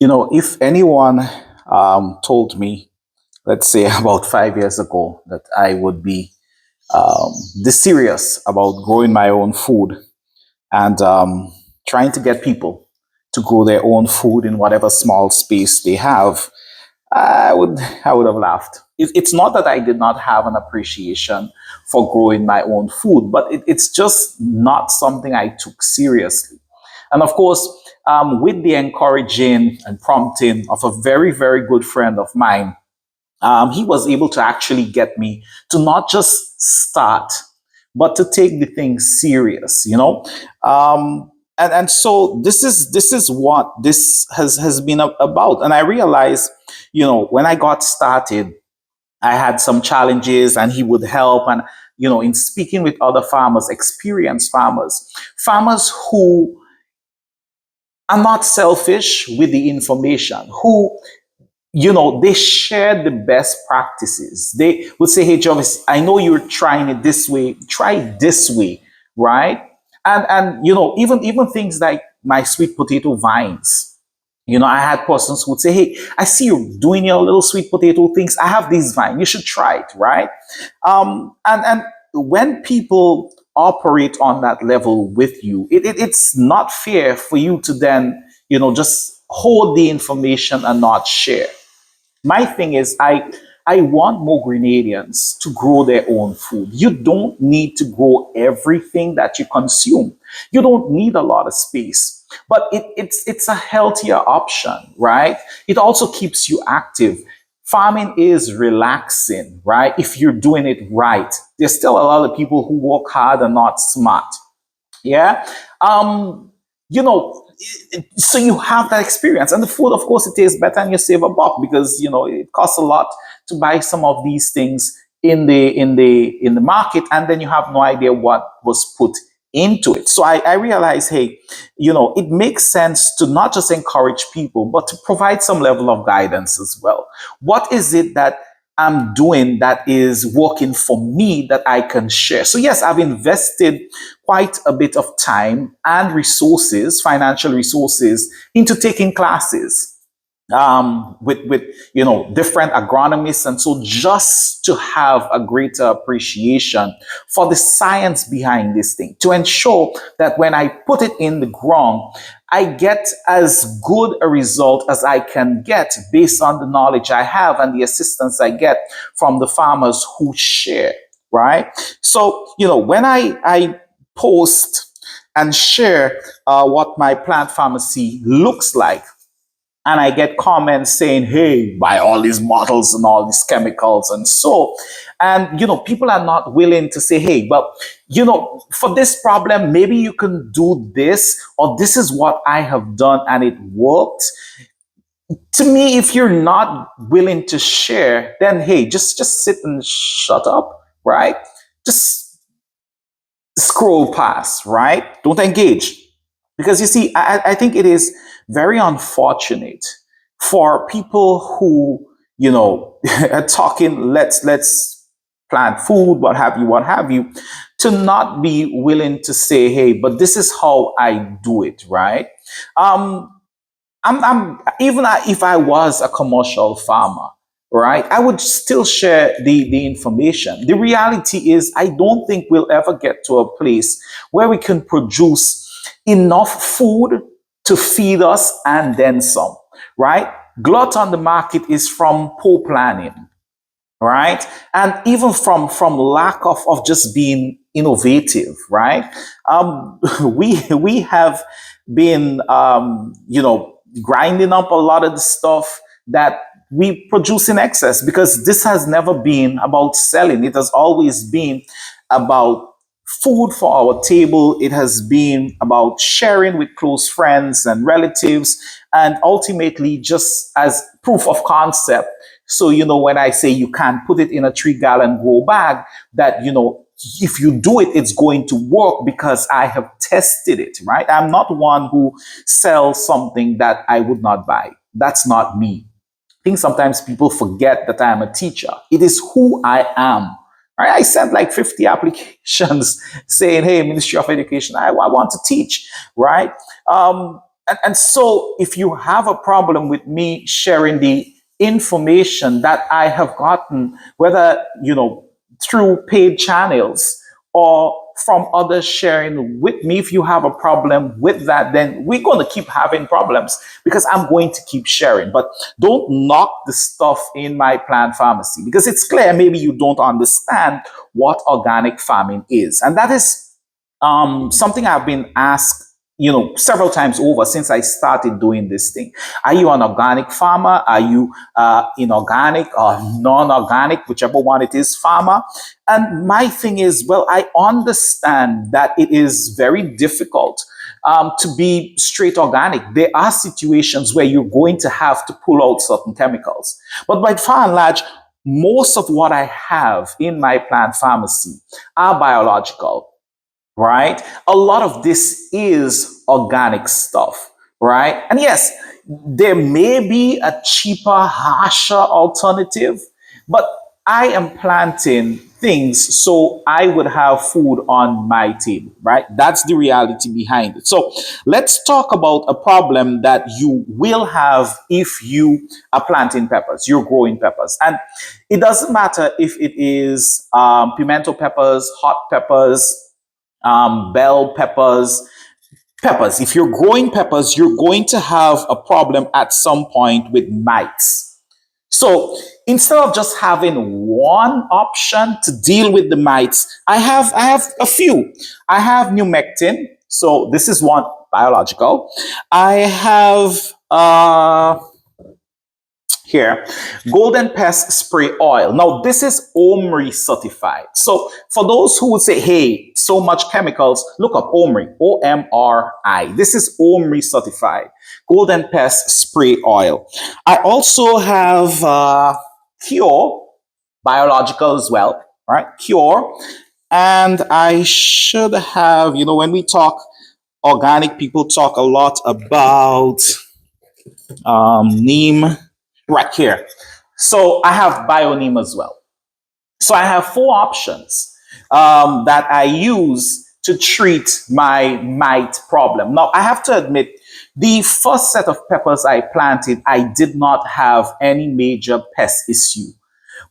If anyone told me, let's say about 5 years ago, that I would be this serious about growing my own food and trying to get people to grow their own food in whatever small space they have, I would have laughed. It's not that I did not have an appreciation for growing my own food, but it's just not something I took seriously. And of course, with the encouraging and prompting of a very, very good friend of mine, he was able to actually get me to not just start, but to take the thing serious. And so this is what this has been about. And I realized, when I got started, I had some challenges, and he would help. And in speaking with other farmers, experienced farmers who are not selfish with the information, who they share the best practices. They would say, hey, Jarvis, I know you're trying it this way, try it this way, right? And even things like my sweet potato vines. I had persons who would say, hey, I see you doing your little sweet potato things. I have these vines. You should try it, right? And when people operate on that level with you, it's not fair for you to then, just hold the information and not share. My thing is, I want more Grenadians to grow their own food. You don't need to grow everything that you consume. You don't need a lot of space, but it's a healthier option, right? It also keeps you active. Farming is relaxing, right? If you're doing it right. There's still a lot of people who work hard and not smart. Yeah. You know, so you have that experience, and the food, of course, it tastes better, and you save a buck because it costs a lot to buy some of these things in the market, and then you have no idea what was put into it. So I realize, hey, it makes sense to not just encourage people, but to provide some level of guidance as well. What is it that I'm doing that is working for me that I can share? So yes, I've invested quite a bit of time and resources, financial resources, into taking classes with different agronomists, and so just to have a greater appreciation for the science behind this thing, to ensure that when I put it in the ground, I get as good a result as I can get based on the knowledge I have and the assistance I get from the farmers who share, right? So when I post and share what my plant pharmacy looks like, and I get comments saying, hey, buy all these bottles and all these chemicals and so. And, people are not willing to say, hey, but, for this problem, maybe you can do this, or this is what I have done and it worked. To me, if you're not willing to share, then, hey, just sit and shut up, right? Just scroll past, right? Don't engage. Because you see, I think it is very unfortunate for people who, are talking, let's plant food, what have you, to not be willing to say, hey, but this is how I do it, right? Um, I'm even if I was a commercial farmer, right, I would still share the information. The reality is, I don't think we'll ever get to a place where we can produce enough food to feed us and then some, right? Glut on the market is from poor planning, right? And even from lack of just being innovative, right? We have been grinding up a lot of the stuff that we produce in excess, because this has never been about selling. It has always been about food for our table. It has been about sharing with close friends and relatives, and ultimately just as proof of concept. So, when I say you can't put it in a 3 gallon grow bag, that, if you do it, it's going to work because I have tested it, right? I'm not one who sells something that I would not buy. That's not me. I think sometimes people forget that I am a teacher. It is who I am. Right? I sent like 50 applications saying, hey, Ministry of Education, I want to teach, right? And so if you have a problem with me sharing the information that I have gotten, whether, through paid channels or from others sharing with me, if you have a problem with that, then we're going to keep having problems because I'm going to keep sharing. But don't knock the stuff in my plant pharmacy because it's clear maybe you don't understand what organic farming is. And that is something I've been asked, several times over since I started doing this thing. Are you an organic farmer? Are you inorganic or non-organic, whichever one it is, farmer? And my thing is, well, I understand that it is very difficult to be straight organic. There are situations where you're going to have to pull out certain chemicals. But by far and large, most of what I have in my plant pharmacy are biological, right? A lot of this is organic stuff, right? And yes, there may be a cheaper, harsher alternative, but I am planting things so I would have food on my table, right? That's the reality behind it. So let's talk about a problem that you will have if you are planting peppers, you're growing peppers. And it doesn't matter if it is pimento peppers, hot peppers, bell peppers, peppers. If you're growing peppers, you're going to have a problem at some point with mites. So instead of just having one option to deal with the mites, I have a few. I have numectin. So this is one biological. I have here, Golden Pest Spray Oil. Now, this is OMRI certified. So for those who would say, hey, so much chemicals, look up OMRI, OMRI. This is OMRI certified. Golden Pest Spray Oil. I also have Cure, biological as well, right? Cure. And I should have, when we talk organic, people talk a lot about neem. Right here. So I have BioNeem as well. So I have four options that I use to treat my mite problem. Now, I have to admit, the first set of peppers I planted, I did not have any major pest issue.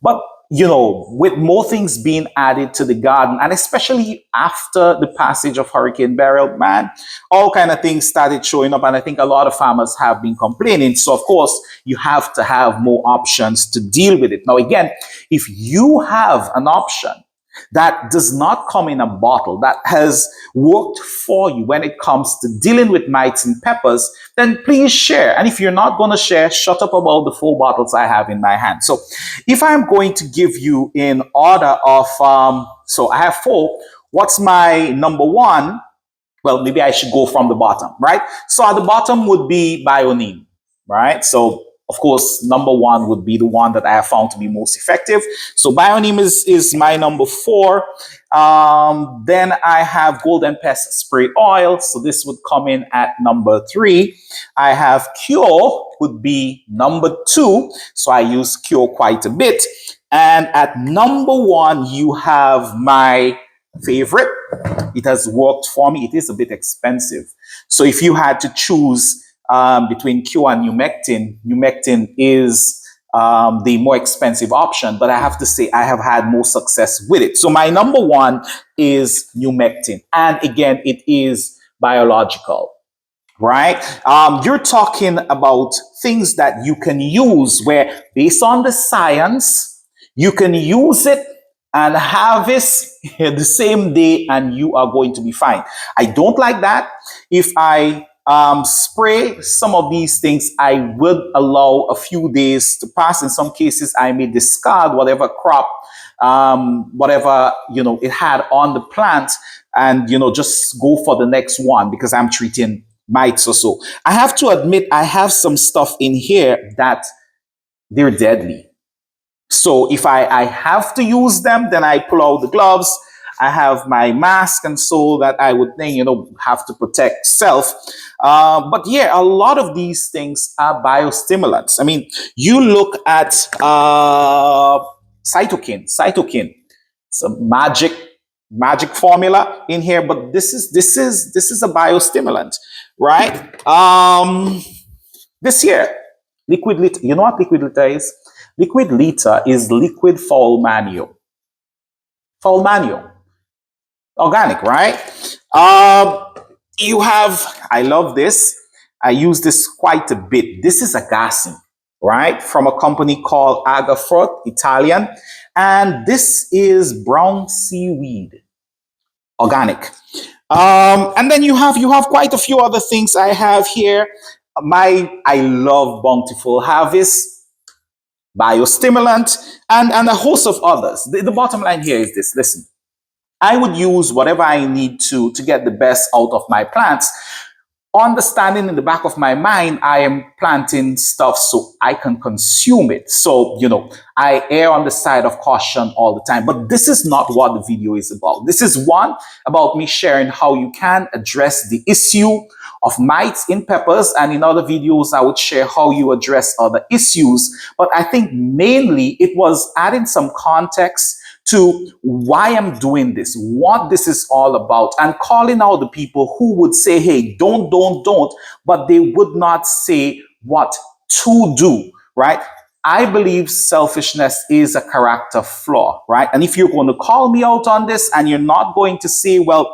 But with more things being added to the garden, and especially after the passage of Hurricane Beryl, man, all kind of things started showing up. And I think a lot of farmers have been complaining. So of course, you have to have more options to deal with it. Now, again, if you have an option that does not come in a bottle, that has worked for you when it comes to dealing with mites and peppers, then please share. And if you're not going to share, shut up about the 4 bottles I have in my hand. So if I'm going to give you in order of, so I have 4, what's my number 1? Well, maybe I should go from the bottom, right? So at the bottom would be BioNeem, right? So of course, number 1 would be the one that I have found to be most effective. So BioNeem is my number 4. Then I have Golden Pest Spray Oil. So this would come in at number 3. I have Cure would be number 2. So I use Cure quite a bit. And at number 1, you have my favorite. It has worked for me. It is a bit expensive. So if you had to choose between Cure and Numectin, Numectin is the more expensive option, but I have to say I have had more success with it. So my number 1 is Numectin. And again, it is biological, right? You're talking about things that you can use where based on the science, you can use it and harvest the same day and you are going to be fine. I don't like that. If I spray some of these things, I will allow a few days to pass. In some cases, I may discard whatever crop, whatever, it had on the plant and, just go for the next one because I'm treating mites or so. I have to admit, I have some stuff in here that they're deadly. So if I have to use them, then I pull out the gloves. I have my mask, and so that I would think, have to protect self. But yeah, a lot of these things are biostimulants. I mean, you look at cytokine. It's a magic magic formula in here, but this is a biostimulant, right? This here, liquid liter. You know what liquid liter is? Liquid liter is liquid foul manure. Foul manure, organic, right? You have. I love this. I use this quite a bit. This is Agassi, right? From a company called Agafrut, Italian, and this is brown seaweed, organic. And then you have quite a few other things I have here. I love Bountiful Harvest, biostimulant, and a host of others. The bottom line here is this: listen, I would use whatever I need to get the best out of my plants, understanding in the back of my mind, I am planting stuff so I can consume it. So, I err on the side of caution all the time. But this is not what the video is about. This is one about me sharing how you can address the issue of mites in peppers. And in other videos, I would share how you address other issues. But I think mainly it was adding some context to why I'm doing this, what this is all about, and calling out the people who would say, hey, don't, but they would not say what to do, right? I believe selfishness is a character flaw, right? And if you're going to call me out on this and you're not going to say, well,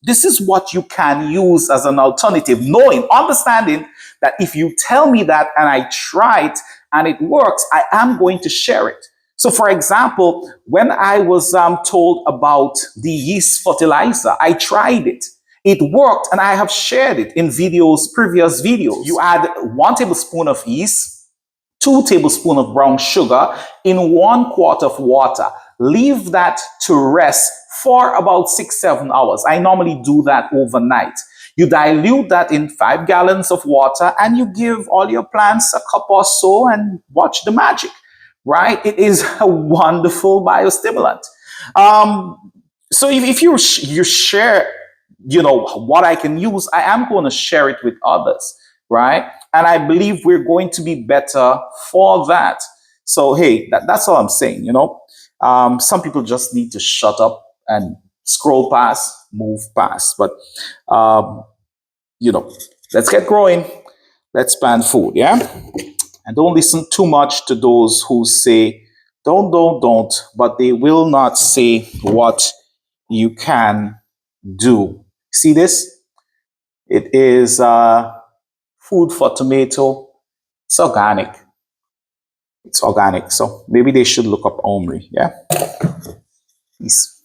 this is what you can use as an alternative, knowing, understanding that if you tell me that and I try it and it works, I am going to share it. So, for example, when I was told about the yeast fertilizer, I tried it. It worked, and I have shared it in previous videos. You add 1 tablespoon of yeast, 2 tablespoons of brown sugar in 1 quart of water. Leave that to rest for about 6-7 hours. I normally do that overnight. You dilute that in 5 gallons of water, and you give all your plants a cup or so and watch the magic. Right? It is a wonderful biostimulant. So if you share, what I can use, I am going to share it with others, right? And I believe we're going to be better for that. So hey, that's all I'm saying. Some people just need to shut up and scroll past, move past. But let's get growing. Let's plan food. Yeah. And don't listen too much to those who say, don't, but they will not say what you can do. See this? It is food for tomato. It's organic. It's organic. So maybe they should look up Omri. Yeah? Peace.